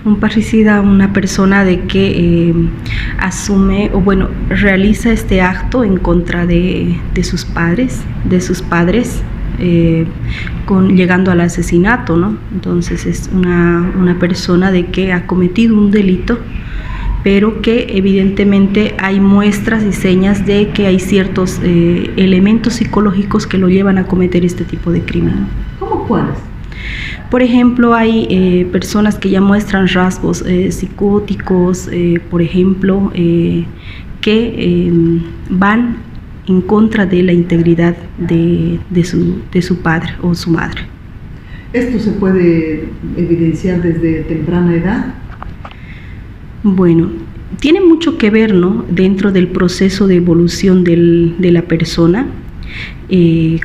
Un parricida, una persona de que asume o bueno, realiza este acto en contra de sus padres, llegando al asesinato, ¿no? Entonces es una persona de que ha cometido un delito, pero que evidentemente hay muestras y señas de que hay ciertos elementos psicológicos que lo llevan a cometer este tipo de crimen. ¿Cómo cuáles? Por ejemplo, hay personas que ya muestran rasgos psicóticos, por ejemplo, que van en contra de la integridad de su padre o su madre. ¿Esto se puede evidenciar desde temprana edad? Bueno, tiene mucho que ver, ¿no?, dentro del proceso de evolución de la persona.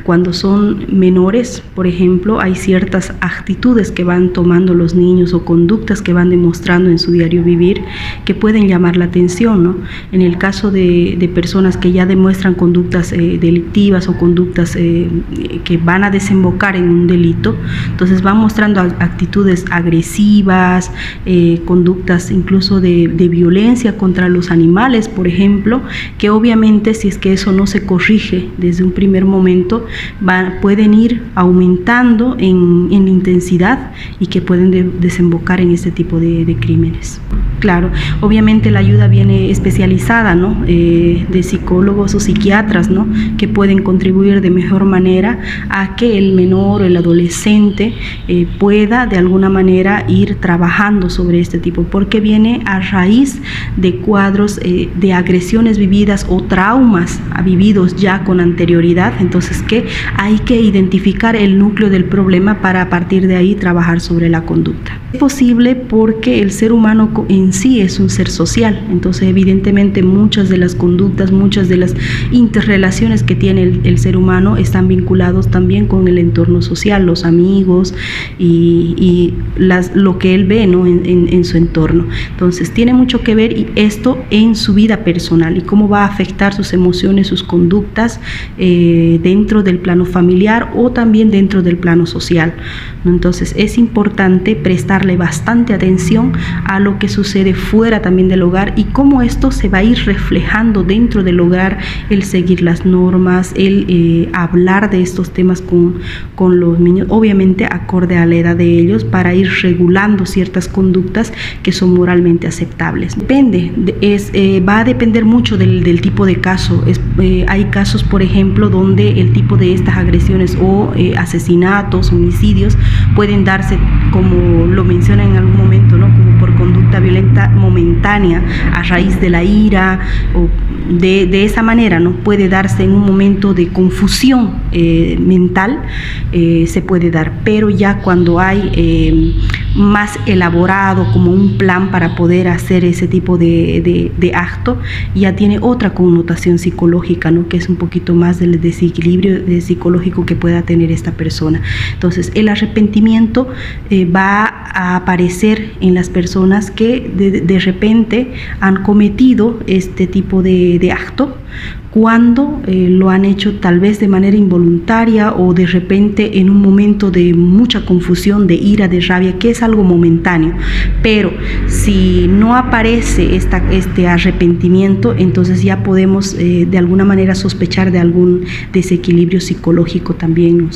Cuando son menores, por ejemplo, hay ciertas actitudes que van tomando los niños o conductas que van demostrando en su diario vivir que pueden llamar la atención, ¿no? En el caso de personas que ya demuestran conductas delictivas o conductas que van a desembocar en un delito, entonces van mostrando actitudes agresivas, conductas incluso de violencia contra los animales, por ejemplo, que obviamente si es que eso no se corrige desde un primer momento, pueden ir aumentando en intensidad y que pueden desembocar en este tipo de crímenes. Claro, obviamente la ayuda viene especializada, ¿no?, de psicólogos o psiquiatras, ¿no?, que pueden contribuir de mejor manera a que el menor o el adolescente pueda de alguna manera ir trabajando sobre este tipo, porque viene a raíz de cuadros de agresiones vividas o traumas vividos ya con anterioridad. Entonces que hay que identificar el núcleo del problema para a partir de ahí trabajar sobre la conducta. Es posible porque el ser humano en sí es un ser social, entonces evidentemente muchas de las conductas, muchas de las interrelaciones que tiene el ser humano están vinculados también con el entorno social, los amigos y lo que él ve, ¿no?, en su entorno. Entonces tiene mucho que ver y esto en su vida personal y cómo va a afectar sus emociones, sus conductas dentro del plano familiar o también dentro del plano social, ¿no? Entonces es importante prestarle bastante atención a lo que sucede fuera también del hogar y cómo esto se va a ir reflejando dentro del hogar, el seguir las normas, el hablar de estos temas con los niños, obviamente acorde a la edad de ellos, para ir regulando ciertas conductas que son moralmente aceptables. Va a depender mucho del tipo de caso. Hay casos, por ejemplo, donde el tipo de estas agresiones o asesinatos, homicidios, pueden darse, como lo menciona en algún momento, ¿no?, como por conducta violenta momentánea a raíz de la ira o de esa manera, ¿no? Puede darse en un momento de confusión mental, se puede dar, pero ya cuando hay más elaborado como un plan para poder hacer ese tipo de acto, ya tiene otra connotación psicológica, ¿no?, que es un poquito más del desequilibrio psicológico que pueda tener esta persona. Entonces el arrepentimiento va a aparecer en las personas que de repente han cometido este tipo de acto, cuando lo han hecho tal vez de manera involuntaria o de repente en un momento de mucha confusión, de ira, de rabia, que es algo momentáneo. Pero si no aparece este arrepentimiento, entonces ya podemos de alguna manera sospechar de algún desequilibrio psicológico también,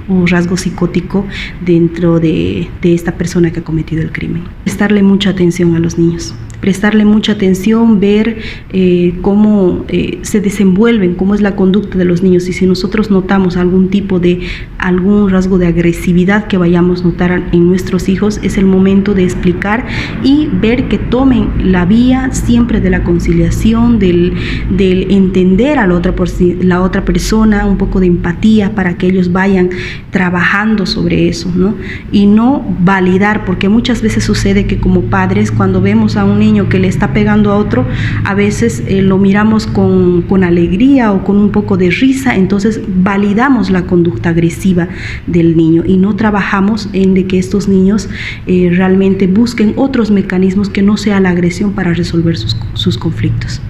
un rasgo psicótico dentro de esta persona que ha cometido el crimen. Prestarle mucha atención a los niños. Prestarle mucha atención, ver cómo se desenvuelven, cómo es la conducta de los niños, y si nosotros notamos algún rasgo de agresividad que vayamos a notar en nuestros hijos, es el momento de explicar y ver que tomen la vía siempre de la conciliación, del entender a la otra persona, un poco de empatía para que ellos vayan trabajando sobre eso, ¿no? Y no validar, porque muchas veces sucede que como padres, cuando vemos a un niño que le está pegando a otro, a veces lo miramos con alegría o con un poco de risa, entonces validamos la conducta agresiva del niño y no trabajamos en de que estos niños realmente busquen otros mecanismos que no sea la agresión para resolver sus conflictos.